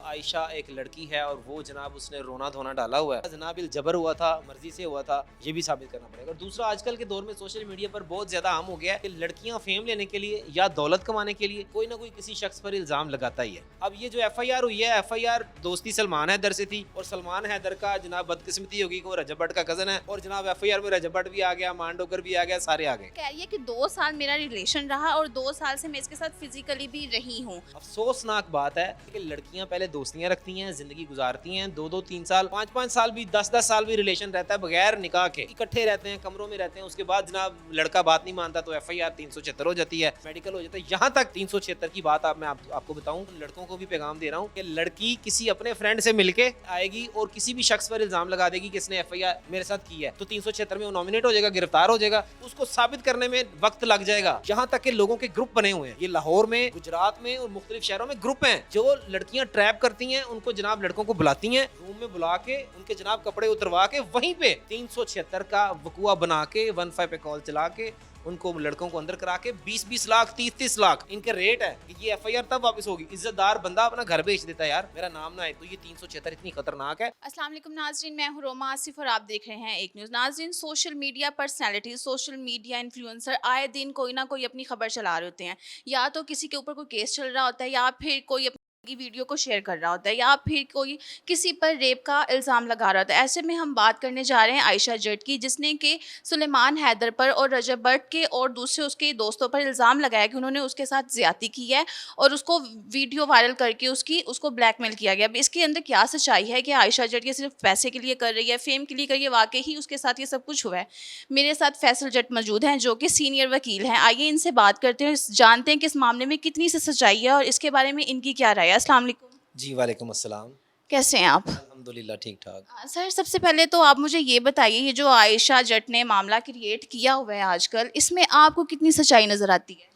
आयशा एक लड़की है और वो जनाब उसने रोना धोना डाला हुआ है। जनाब जबर हुआ था, मर्जी से हुआ था, ये भी साबित करना पड़ेगा। और दूसरा, आजकल के दौर में सोशल मीडिया पर बहुत ज्यादा आम हो गया है कि लड़कियां फेम लेने के लिए या दौलत कमाने के लिए कोई ना कोई किसी शख्स पर इल्जाम लगाता ही है। अब ये जो FIR हुई है, FIR दोस्ती सलमान हैदर से थी और सलमान हैदर का जनाब बदकिस्मती होगी कि वो रजब भट्ट का कजन है और जनाब FIR में रजब भट्ट भी आ गया, मांडोकर भी आ गया, सारे आ गए। कह रही है कि 2 साल मेरा रिलेशन रहा और 2 साल से मैं इसके साथ फिजिकली भी रही हूँ। अफसोसनाक बात है कि लड़कियां पहले दोस्तियां रखती हैं, जिंदगी गुजारती हैं, 2-2 3 साल 5-5 साल भी 10-10 साल भी रिलेशन रहता है बगैर निकाह के, इकट्ठे रहते हैं, कमरों में रहते हैं। उसके बाद जनाब लड़का बात नहीं मानता तो FIR 376 हो जाती है, मेडिकल हो जाता है। यहाँ तक 376 की बात मैं आपको बताऊं, लड़कों को भी पैगाम दे रहा हूँ कि लड़की किसी अपने फ्रेंड से मिलके आएगी और किसी भी शख्स पर इल्जाम लगा देगी कि इसने FIR मेरे साथ की है, तो 376 में वो नॉमिनेट हो जाएगा, गिरफ्तार हो जाएगा। उसको साबित करने में वक्त लग जाएगा। यहाँ तक के लोगों के ग्रुप बने हुए हैं, ये लाहौर में, गुजरात में और मुख्तलिफ शहरों में ग्रुप हैं जो लड़कियां ट्रैप करती हैं। उनको जनाब लड़कों को बुलाती हैं, रूम में बुला के उनके जनाब कपड़े उतरवा के वहीं पे 376 का वकुआ बना के 15 पे कॉल चला के उनको लड़कों को अंदर करा के 20-20 लाख 30-30 लाख इनके रेट है कि ये FIR तब वापस होगी। इज्जतदार बंदा अपना घर बेच देता है यार, मेरा नाम ना है। तो ये 376 इतनी खतरनाक है। अस्सलाम वालेकुम नाजरीन, मैं हूँ रोमा आसिफ और आप देख रहे हैं एक न्यूज़। नाजरीन, social media personality, social media influencer आए दिन कोई ना कोई अपनी खबर चला रहे होते हैं। या तो किसी के ऊपर कोई केस चल रहा होता है, या फिर कोई अपनी वीडियो को शेयर कर रहा होता है, या फिर कोई किसी पर रेप का इल्ज़ाम लगा रहा होता है। ऐसे में हम बात करने जा रहे हैं आयशा जट की, जिसने कि सुलेमान हैदर पर और रजब भट्ट के और दूसरे उसके दोस्तों पर इल्ज़ाम लगाया कि उन्होंने उसके साथ ज़्यादती की है और उसको वीडियो वायरल करके उसको ब्लैकमेल किया गया। अब इसके अंदर क्या सच्चाई है कि आयशा जट ये सिर्फ पैसे के लिए कर रही है, फेम के लिए कर रही है, वाकई ही उसके साथ ये सब कुछ हुआ है? मेरे साथ फैसल जट मौजूद हैं जो कि सीनियर वकील हैं। आइए इनसे बात करते हैं, जानते हैं कि इस मामले में कितनी सी सच्चाई है और इसके बारे में इनकी क्या राय है। अस्सलाम वालेकुम। जी वालेकुम अस्सलाम। कैसे हैं आप? अल्हम्दुलिल्लाह ठीक ठाक। सर, सबसे पहले तो आप मुझे ये बताइए, ये जो आयशा जट ने मामला क्रिएट किया हुआ है आजकल, इसमें आपको कितनी सच्चाई नज़र आती है?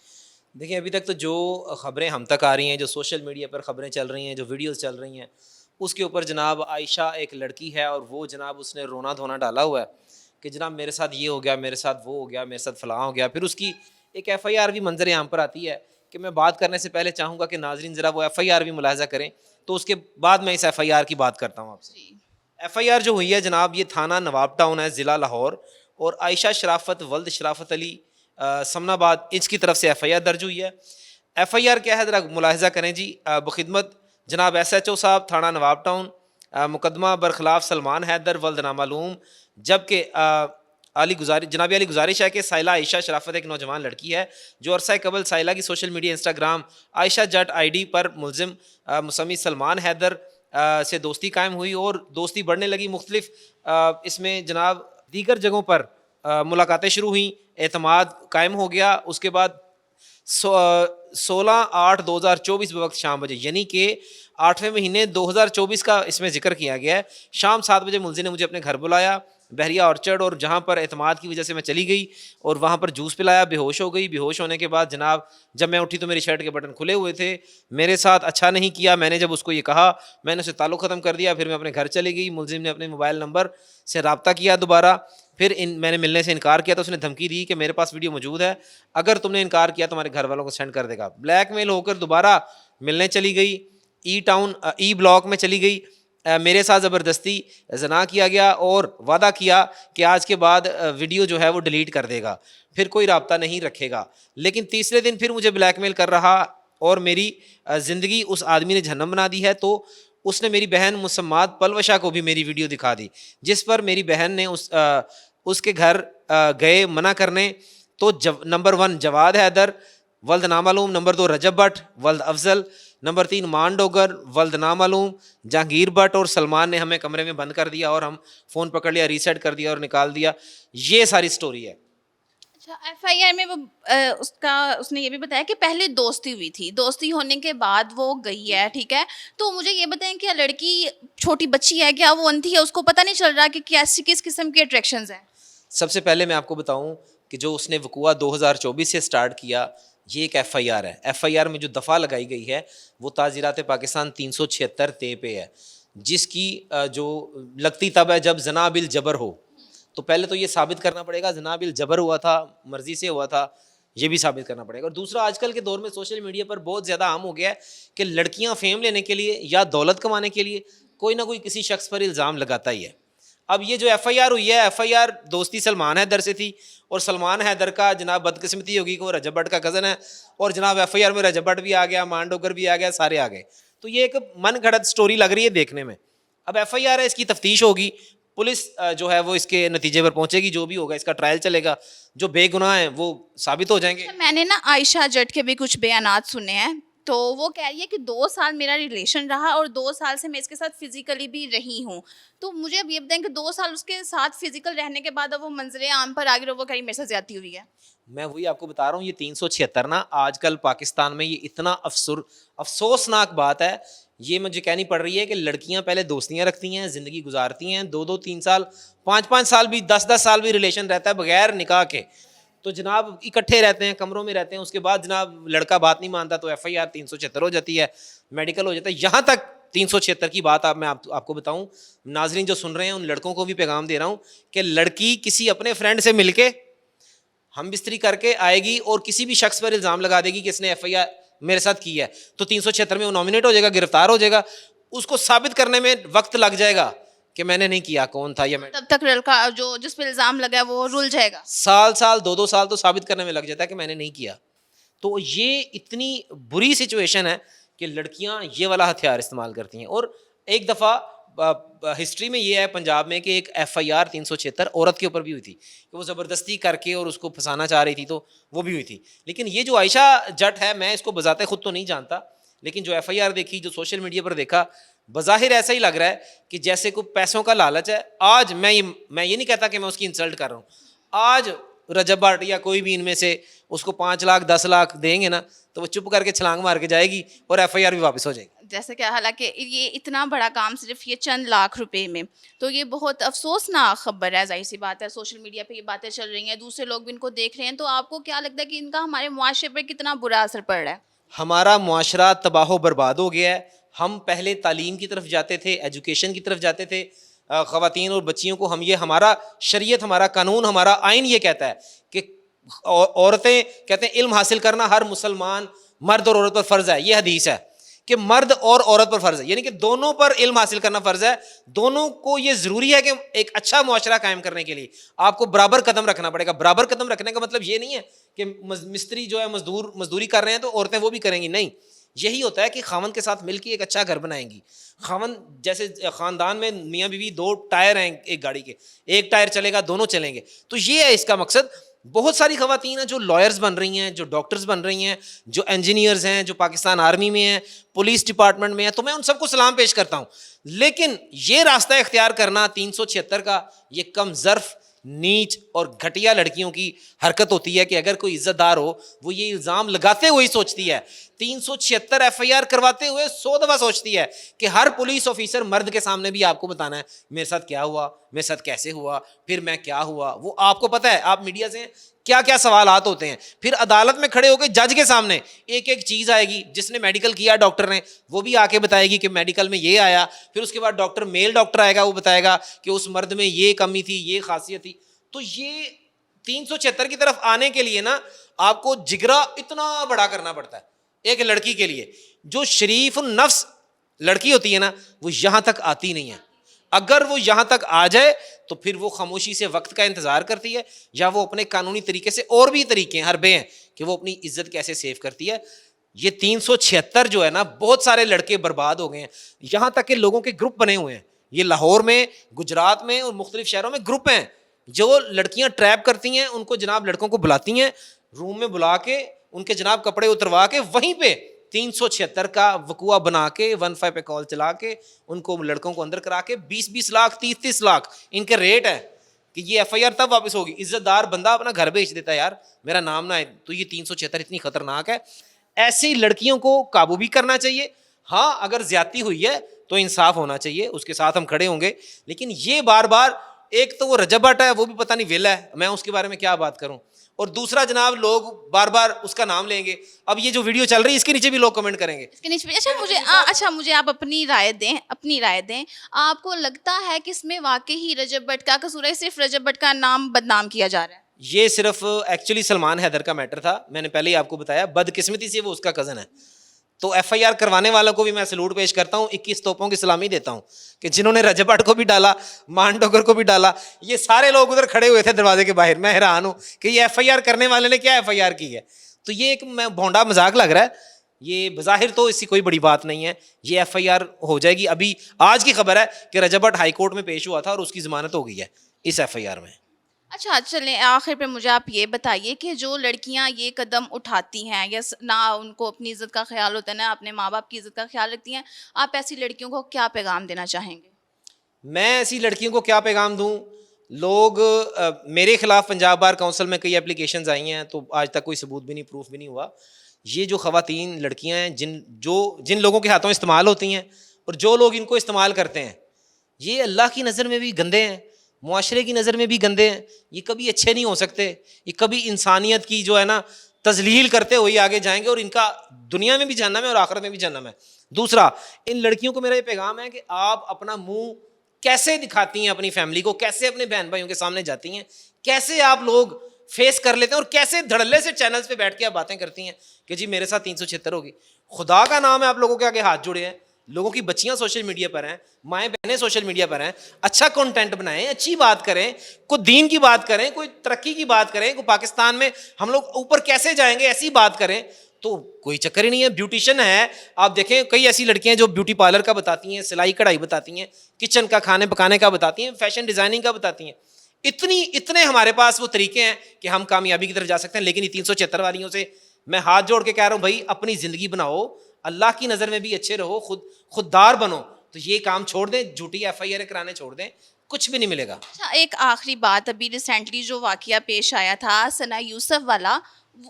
देखिए, अभी तक तो जो ख़बरें हम तक आ रही हैं, जो सोशल मीडिया पर ख़बरें चल रही हैं, जो वीडियोस चल रही हैं, उसके ऊपर जनाब आयशा एक लड़की है और वो जनाब उसने रोना धोना डाला हुआ है कि जनाब मेरे साथ ये हो गया, मेरे साथ वो हो गया, मेरे साथ फ़लाँ हो गया। फिर उसकी एक FIR भी मंजर आम पर आती है कि मैं बात करने से पहले चाहूँगा कि नाजरीन ज़रा वो FIR भी मुलाहिज़ा करें, तो उसके बाद मैं इस FIR की बात करता हूँ आपसे। जी। FIR जो हुई है जनाब, ये थाना नवाब टाउन है, ज़िला लाहौर, और आयशा शराफत वल्द शराफत अली समनाबाद इसकी तरफ से FIR दर्ज हुई है। FIR क्या है, ज़रा मुलाहिज़ा करें जी। बखिदमत जनाब SHO साहब, थाना नवाब टाउन, मुकदमा बरखिलाफ़ सलमान हैदर वल्द नामालूम, जबकि जनाब अली गुजारिश है कि साइला आयशा शराफत एक नौजवान लड़की है जो अरसा कबल साइला की सोशल मीडिया इंस्टाग्राम आयशा जट ID पर मुलजिम मुसम्मी सलमान हैदर से दोस्ती कायम हुई और दोस्ती बढ़ने लगी। मुख्तलिफ इसमें जनाब दीगर जगहों पर मुलाकातें शुरू हुई, एतमाद कायम हो गया। उसके बाद 16/8/2024 वक्त शाम बजे, यानी कि 8वें महीने 2024 का इसमें जिक्र किया गया है। शाम 7 बजे मुलजिम ने मुझे अपने घर बुलाया, बहरिया ऑर्चर्ड, और जहाँ पर एतमाद की वजह से मैं चली गई और वहाँ पर जूस पिलाया, बेहोश हो गई। बेहोश होने के बाद जनाब जब मैं उठी तो मेरी शर्ट के बटन खुले हुए थे। मेरे साथ अच्छा नहीं किया। मैंने जब उसको ये कहा, मैंने उसे ताल्लुक़ ख़त्म कर दिया। फिर मैं अपने घर चली गई। मुलजिम ने अपने मोबाइल नंबर से रब्ता किया दोबारा, फिर मैंने मिलने से इनकार किया तो उसने धमकी दी कि मेरे पास वीडियो मौजूद है, अगर तुमने इनकार किया तो हमारे घर वालों को सेंड कर देगा। ब्लैकमेल होकर दोबारा मिलने चली गई, ई ब्लॉक में चली गई। मेरे साथ ज़बरदस्ती जना किया गया और वादा किया कि आज के बाद वीडियो जो है वो डिलीट कर देगा, फिर कोई रब्ता नहीं रखेगा। लेकिन तीसरे दिन फिर मुझे ब्लैकमेल कर रहा और मेरी ज़िंदगी उस आदमी ने जहन्नम बना दी है। तो उसने मेरी बहन मुसम्मात पलवशा को भी मेरी वीडियो दिखा दी, जिस पर मेरी बहन ने उसके घर गए मना करने। तो नंबर 1 जवाद हैदर वल्द नामालूम, नंबर 2 रजब भट्ट वल्द अफजल, नंबर 3 मांडोगर वल्द नामालूम, जहांगीर भट्ट और सलमान ने हमें कमरे में बंद कर दिया और हम फ़ोन पकड़ लिया, रीसेट कर दिया और निकाल दिया। ये सारी स्टोरी है। अच्छा, FIR में वो उसने ये भी बताया कि पहले दोस्ती हुई थी, दोस्ती होने के बाद वो गई है, ठीक है? तो मुझे ये बताएं कि लड़की छोटी बच्ची है, क्या वो अंधी है, उसको पता नहीं चल रहा कि कैसी किस किस्म की अट्रैक्शंस हैं? सबसे पहले मैं आपको बताऊं कि जो उसने वकुआ 2024 से स्टार्ट किया, ये एक FIR है। FIR में जो दफ़ा लगाई गई है वो ताज़ीरात पाकिस्तान 376 ते पे है, जिसकी जो लगती तब है जब जना बिल जबर हो। तो पहले तो ये साबित करना पड़ेगा जना बिल जबर हुआ था, मर्जी से हुआ था, ये भी साबित करना पड़ेगा। और दूसरा, आजकल के दौर में सोशल मीडिया पर बहुत ज़्यादा आम हो गया है कि लड़कियां फेम लेने के लिए या दौलत कमाने के लिए कोई ना कोई किसी शख्स पर इल्ज़ाम लगाता ही है। अब ये जो FIR हुई है, FIR दोस्ती सलमान हैदर से थी, और सलमान हैदर का जनाब बदकिस्मती होगी कि वो रजब भट्ट का कज़न है, और जनाब FIR में रजब भट्ट भी आ गया, मांडोकर भी आ गया, सारे आ गए। तो ये एक मन घड़त स्टोरी लग रही है देखने में। अब FIR है, इसकी तफ्तीश होगी, पुलिस जो है वो इसके नतीजे पर पहुंचेगी, जो भी होगा इसका ट्रायल चलेगा, जो बेगुनाह हैं वो साबित हो जाएंगे। मैंने ना आयशा जट के भी कुछ बयानात सुने हैं, तो वो कह रही है कि 2 साल मेरा रिलेशन रहा और 2 साल से मैं इसके साथ फिजिकली भी रही हूँ। तो मुझे अब ये बताएं कि 2 साल उसके साथ फिजिकल रहने के बाद अब वो मंजरे आम पर आ गई और वो कहीं मेरे साथ ज्यादती हुई है। मैं वही आपको बता रहा हूँ, ये 376 ना आजकल पाकिस्तान में ये इतना अफसोसनाक बात है, ये मुझे कहनी पड़ रही है कि लड़कियां पहले दोस्तियां रखती हैं, ज़िंदगी गुजारती हैं, 2-2 3 साल 5-5 साल भी 10-10 साल भी रिलेशन रहता है बगैर निकाह के, तो जनाब इकट्ठे रहते हैं, कमरों में रहते हैं, उसके बाद जनाब लड़का बात नहीं मानता तो FIR 376 हो जाती है, मेडिकल हो जाता है। यहाँ तक 376 की बात मैं आपको बताऊँ, नाजरीन जो सुन रहे हैं उन लड़कों को भी पैगाम दे रहा हूँ कि लड़की किसी अपने फ्रेंड से मिलके हम बिस्तरी करके आएगी और किसी भी शख्स पर इल्ज़ाम लगा देगी कि इसने FIR मेरे साथ की है, तो 376 में वो नॉमिनेट हो जाएगा, गिरफ्तार हो जाएगा। उसको साबित करने में वक्त लग जाएगा कि मैंने नहीं किया, कौन था, या मैं, तब तक लड़का जो जिस पे इल्जाम लगा है वो रुल जाएगा। साल 2-2 साल तो साबित करने में लग जाता है कि मैंने नहीं किया। तो ये इतनी बुरी सिचुएशन है कि लड़कियां ये वाला हथियार इस्तेमाल करती हैं। और एक दफ़ा हिस्ट्री में ये है पंजाब में कि एक FIR 376 औरत के ऊपर भी हुई थी कि वो ज़बरदस्ती करके और उसको फंसाना चाह रही थी, तो वो भी हुई थी। लेकिन ये जो आयशा जट है, मैं इसको बजाते खुद तो नहीं जानता, लेकिन जो FIR देखी, जो सोशल मीडिया पर देखा, बज़ाहिर ऐसा ही लग रहा है कि जैसे कोई पैसों का लालच है। आज मैं ये नहीं कहता कि मैं उसकी इंसल्ट कर रहा हूँ, आज रजब भट्ट या कोई भी इनमें से उसको 5 लाख 10 लाख देंगे ना, तो वो चुप करके छलांग मार के जाएगी और FIR भी वापस हो जाएगी। जैसे कि हालांकि ये इतना बड़ा काम सिर्फ ये चंद लाख रुपए में, तो ये बहुत अफसोसनाक खबर है। जाहिर सी बात है, सोशल मीडिया पे ये बातें चल रही हैं, दूसरे लोग भी इनको देख रहे हैं, तो आपको क्या लगता है कि इनका हमारे मुआशरे पर कितना बुरा असर पड़ रहा है? हमारा मुआशरा तबाह बर्बाद हो गया है। हम पहले तालीम की तरफ जाते थे, एजुकेशन की तरफ जाते थे, ख़वातीन और बच्चियों को हम ये, हमारा शरीयत, हमारा कानून, हमारा आइन ये कहता है कि औरतें, कहते हैं इल्म हासिल करना हर मुसलमान मर्द और औरत पर फ़र्ज़ है। ये हदीस है कि मर्द और औरत पर फ़र्ज़ है, यानी कि दोनों पर इल्म हासिल करना फ़र्ज़ है। दोनों को ये ज़रूरी है कि एक अच्छा मुआशरा कायम करने के लिए आपको बराबर कदम रखना पड़ेगा। बराबर कदम रखने का मतलब ये नहीं है कि मिस्त्री जो है मजदूरी कर रहे हैं तो औरतें वो भी करेंगी, नहीं। यही होता है कि खावंद के साथ मिलकर एक अच्छा घर बनाएंगी। खावंद, जैसे ख़ानदान में मियाँ बीवी 2 टायर हैं एक गाड़ी के, एक टायर चलेगा, दोनों चलेंगे, तो ये है इसका मकसद। बहुत सारी ख़वातीन हैं जो लॉयर्स बन रही हैं, जो डॉक्टर्स बन रही हैं, जो इंजीनियर्स हैं, जो पाकिस्तान आर्मी में हैं, पुलिस डिपार्टमेंट में हैं, तो मैं उन सबको सलाम पेश करता हूँ। लेकिन ये रास्ता इख्तियार करना 376 का, ये कम ज़र्फ़, नीच और घटिया लड़कियों की हरकत होती है कि अगर कोई इज्जतदार हो, वो ये इल्ज़ाम लगाते हुए सोचती है, 376 FIR करवाते हुए 100 दफ़ा सोचती है कि हर पुलिस ऑफिसर मर्द के सामने भी आपको बताना है मेरे साथ क्या हुआ, मेरे साथ कैसे हुआ, फिर मैं क्या हुआ, वो आपको पता है। आप मीडिया से क्या क्या सवालात होते हैं, फिर अदालत में खड़े होकर जज के सामने एक एक चीज़ आएगी। जिसने मेडिकल किया डॉक्टर ने, वो भी आके बताएगी कि मेडिकल में ये आया, फिर उसके बाद डॉक्टर, मेल डॉक्टर आएगा, वो बताएगा कि उस मर्द में ये कमी थी, ये खासियत थी। तो ये 376 की तरफ आने के लिए ना आपको जिगरा इतना बड़ा करना पड़ता है। एक लड़की के लिए जो शरीफ नफ्स लड़की होती है ना, वो यहाँ तक आती नहीं है। अगर वो यहाँ तक आ जाए तो फिर वो खामोशी से वक्त का इंतज़ार करती है, या वो अपने कानूनी तरीके से, और भी तरीके हैं, हरबे हैं कि वो अपनी इज्जत कैसे सेव करती है। ये 376 जो है ना, बहुत सारे लड़के बर्बाद हो गए हैं। यहाँ तक कि लोगों के ग्रुप बने हुए हैं। ये लाहौर में, गुजरात में और मुख्तलिफ शहरों में ग्रुप हैं जो लड़कियां ट्रैप करती हैं। उनको जनाब लड़कों को बुलाती हैं, रूम में बुला के उनके जनाब कपड़े उतरवा के वहीं पे 376 का वकुआ बना के 15 पे कॉल चला के उनको, लड़कों को अंदर करा के 20-20 लाख 30-30 लाख इनके रेट है कि ये FIR तब वापस होगी। इज्जतदार बंदा अपना घर बेच देता है, यार मेरा नाम ना है, तो ये 376 इतनी खतरनाक है। ऐसी लड़कियों को काबू भी करना चाहिए। हाँ, अगर ज्यादती हुई है तो इंसाफ होना चाहिए, उसके साथ हम खड़े होंगे। लेकिन ये बार बार, एक तो वो रजब भट्ट है, वो भी पता नहीं वेला है, मैं उसके बारे में क्या बात करूं, और दूसरा जनाब लोग बार बार उसका नाम लेंगे। अब ये जो वीडियो चल रही है इसके नीचे भी लोग कमेंट करेंगे, इसके नीचे भी। अच्छा मुझे आप अपनी राय दें। आपको लगता है कि इसमें वाकई ही रजब भट्ट का कसूर है, सिर्फ रजब भट्ट का नाम बदनाम किया जा रहा है? ये सिर्फ एक्चुअली सलमान हैदर का मैटर था, मैंने पहले ही आपको बताया, बदकिस्मती से वो उसका कज़न है। तो एफआईआर करवाने वालों को भी मैं सैल्यूट पेश करता हूँ, 21 तोपों की सलामी देता हूँ कि जिन्होंने रजब भट्ट को भी डाला, मान डोगर को भी डाला, ये सारे लोग उधर खड़े हुए थे दरवाजे के बाहर। मैं हैरान हूँ कि ये एफआईआर करने वाले ने क्या एफआईआर की है। तो ये एक मैं भोंडा मजाक लग रहा है, ये बज़ाहिर तो इसकी कोई बड़ी बात नहीं है, ये एफआईआर हो जाएगी। अभी आज की खबर है कि रजब भट्ट हाई कोर्ट में पेश हुआ था और उसकी ज़मानत हो गई है इस एफआईआर में। अच्छा, चलें आखिर पे मुझे आप ये बताइए कि जो लड़कियां ये कदम उठाती हैं या ना उनको अपनी इज़्ज़त का ख्याल होता है, ना अपने माँ बाप की इज़्ज़त का ख्याल रखती हैं, आप ऐसी लड़कियों को क्या पैगाम देना चाहेंगे? मैं ऐसी लड़कियों को क्या पैगाम दूं? लोग मेरे खिलाफ पंजाब बार काउंसिल में कई एप्लीकेशंस आई हैं, तो आज तक कोई सबूत भी नहीं, प्रूफ भी नहीं हुआ। ये जो ख़वातीन लड़कियां हैं जिन लोगों के हाथों इस्तेमाल होती हैं और जो लोग इनको इस्तेमाल करते हैं, ये अल्लाह की नज़र में भी गंदे हैं, मुआशरे की नज़र में भी गंदे हैं, ये कभी अच्छे नहीं हो सकते, ये कभी इंसानियत की जो है ना तजलील करते हुए आगे जाएंगे और इनका दुनिया में भी जहन्नम है और आखिरत में भी जहन्नम है। दूसरा, इन लड़कियों को मेरा ये पैगाम है कि आप अपना मुंह कैसे दिखाती हैं अपनी फैमिली को, कैसे अपने बहन भाइयों के सामने जाती हैं, कैसे आप लोग फेस कर लेते हैं और कैसे धड़ल्ले से चैनल्स पे बैठ के आप बातें करती हैं कि जी मेरे साथ 376 होगी। खुदा का नाम है, आप लोगों के आगे हाथ जुड़े हैं, लोगों की बच्चियां सोशल मीडिया पर हैं, माएँ बहनें सोशल मीडिया पर हैं, अच्छा कंटेंट बनाएं, अच्छी बात करें, कोई दीन की बात करें, कोई तरक्की की बात करें, कोई पाकिस्तान में हम लोग ऊपर कैसे जाएंगे ऐसी बात करें, तो कोई चक्कर ही नहीं है। ब्यूटिशियन है, आप देखें कई ऐसी लड़कियां जो ब्यूटी पार्लर का बताती हैं, सिलाई कढ़ाई बताती हैं, किचन का खाने पकाने का बताती हैं, फैशन डिज़ाइनिंग का बताती हैं। इतने हमारे पास वो तरीके हैं कि हम कामयाबी की तरफ जा सकते हैं। लेकिन ये 376 वालियों से मैं हाथ जोड़ के कह रहा हूँ, भाई अपनी ज़िंदगी बनाओ, अल्लाह की नज़र में भी अच्छे रहो, खुददार बनो, तो ये काम छोड़ दें, झूठी एफआईआर कराने छोड़ दें, कुछ भी नहीं मिलेगा। अच्छा, एक आखिरी बात, अभी रिसेंटली जो वाकया पेश आया था सना यूसुफ वाला,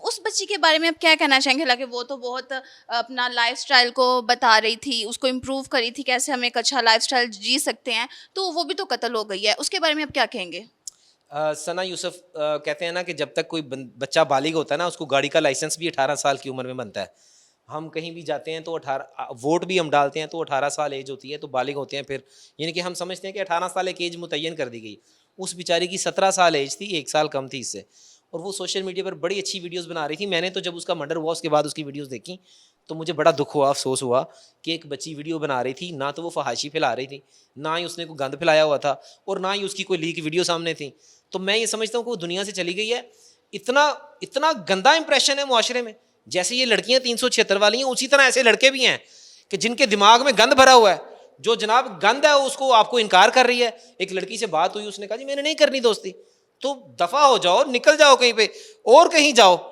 उस बच्ची के बारे में आप क्या कहना चाहेंगे? हालांकि वो तो बहुत अपना लाइफस्टाइल को बता रही थी, उसको इम्प्रूव करी थी कैसे हम एक अच्छा लाइफस्टाइल जी सकते हैं, तो वो भी तो कत्ल हो गई है, उसके बारे में आप क्या कहेंगे? सना यूसुफ कहते हैं ना कि जब तक कोई बच्चा बालिग होता है ना, उसको गाड़ी का लाइसेंस भी 18 साल की उम्र में बनता है। हम कहीं भी जाते हैं तो 18 वोट भी हम डालते हैं तो 18 साल एज होती है, तो बालिग होते हैं फिर, यानी कि हम समझते हैं कि 18 साल एक एज मुतय्यन कर दी गई। उस बेचारी की 17 साल एज थी, 1 साल कम थी इससे, और वो सोशल मीडिया पर बड़ी अच्छी वीडियोस बना रही थी। मैंने तो जब उसका मर्डर हुआ उसके बाद उसकी वीडियोस देखी तो मुझे बड़ा दुख हुआ, अफसोस हुआ कि एक बच्ची वीडियो बना रही थी, ना तो वो फहाशी फैला रही थी, ना ही उसने कोई गंद फैलाया हुआ था, और ना ही उसकी कोई लीक वीडियो सामने थी। तो मैं ये समझता हूँ कि वो दुनिया से चली गई है। इतना गंदा इंप्रेशन है मुआशरे में। जैसे ये लड़कियां 376 वाली हैं, उसी तरह ऐसे लड़के भी हैं कि जिनके दिमाग में गंद भरा हुआ है, जो जनाब गंद है उसको आपको इनकार कर रही है। एक लड़की से बात हुई, उसने कहा जी मैंने नहीं करनी दोस्ती, तो दफा हो जाओ, निकल जाओ कहीं पे और कहीं जाओ।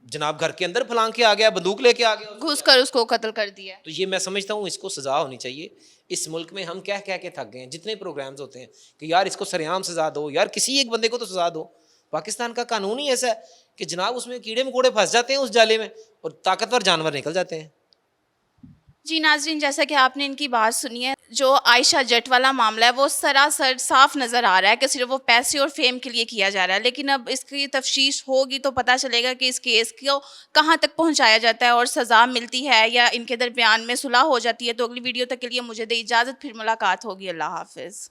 जनाब घर के अंदर फलांग के आ गया, बंदूक लेके आ गया, घुस कर उसको कत्ल कर दिया। तो ये मैं समझता हूँ इसको सजा होनी चाहिए। इस मुल्क में हम कह के थक गए हैं, जितने प्रोग्राम्स होते हैं कि यार इसको सरेआम सजा दो, यार किसी एक बंदे को तो सजा दो। पाकिस्तान का कानून ही ऐसा है कि जनाब उसमें कीड़े मकोड़े फंस जाते हैं उस जाले में और ताकतवर जानवर निकल जाते हैं। जी नाज़रीन, जैसा कि आपने इनकी बात सुनी है, जो आयशा जट वाला मामला है वो सरासर साफ नज़र आ रहा है कि सिर्फ वो पैसे और फेम के लिए किया जा रहा है। लेकिन अब इसकी तफ्तीश होगी तो पता चलेगा कि इस केस को कहाँ तक पहुँचाया जाता है और सज़ा मिलती है या इनके दरमियान में सुलह हो जाती है। तो अगली वीडियो तक के लिए मुझे दे इजाज़त, फिर मुलाकात होगी। अल्लाह हाफिज़।